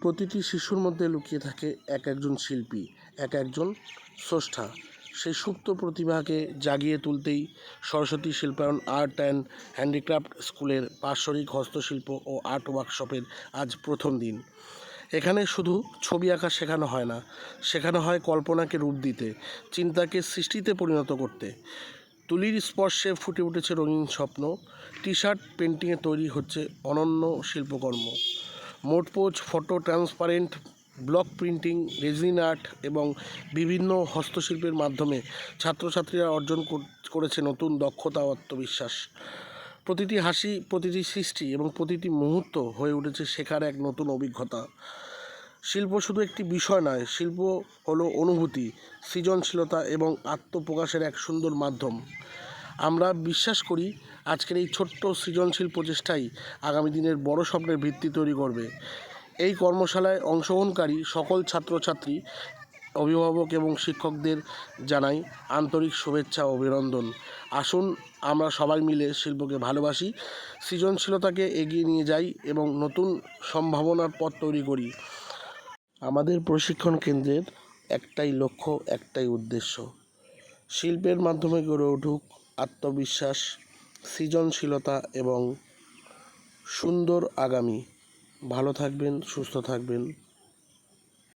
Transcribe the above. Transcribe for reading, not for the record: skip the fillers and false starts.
প্রতিটি শিশুর মধ্যে লুকিয়ে থাকে এক একজন শিল্পী, এক একজন স্রষ্টা। সেই সুপ্ত প্রতিভাকে জাগিয়ে তুলতেই সরস্বতী শিল্পায়ন আর্ট অ্যান্ড হ্যান্ডিক্রাফট স্কুলের বাৎসরিক হস্তশিল্প ও আর্ট ওয়ার্কশপের আজ প্রথম দিন। এখানে শুধু ছবি আঁকা শেখানো হয় না, শেখানো হয় কল্পনাকে রূপ দিতে, চিন্তাকে সৃষ্টিতে পরিণত করতে। তুলির স্পর্শে ফুটে উঠেছে রঙিন স্বপ্ন, টি শার্ট পেন্টিংয়ে তৈরি হচ্ছে অনন্য শিল্পকর্ম। Mod Podge, photo, transparent, block printing, resin art এবং বিভিন্ন হস্তশিল্পের মাধ্যমে ছাত্রছাত্রীরা অর্জন করেছে নতুন দক্ষতা ও আত্মবিশ্বাস। প্রতিটি হাসি, প্রতিটি সৃষ্টি এবং প্রতিটি মুহূর্ত হয়ে উঠেছে শেখার এক নতুন অভিজ্ঞতা। শিল্প শুধু একটি বিষয় নয়, শিল্প হলো অনুভূতি, সৃজনশীলতা এবং আত্মপ্রকাশের এক সুন্দর মাধ্যম। আমরা বিশ্বাস করি আজকের এই ছোট্ট সৃজনশীল প্রচেষ্টাই আগামী দিনের বড় স্বপ্নের ভিত্তি তৈরি করবে। এই কর্মশালায় অংশগ্রহণকারী সকল ছাত্রছাত্রী, অভিভাবক এবং শিক্ষকদের জানাই আন্তরিক শুভেচ্ছা ও অভিনন্দন। আসুন আমরা সবাই মিলে শিল্পকে ভালোবাসি, সৃজনশীলতাকে এগিয়ে নিয়ে যাই এবং নতুন সম্ভাবনার পথ তৈরি করি। আমাদের প্রশিক্ষণ কেন্দ্রের একটাই লক্ষ্য, একটাই উদ্দেশ্য, শিল্পের মাধ্যমে গড়ে উঠুক আত্মবিশ্বাস, সৃজনশীলতা এবং সুন্দর আগামী। ভালো থাকবেন, সুস্থ থাকবেন।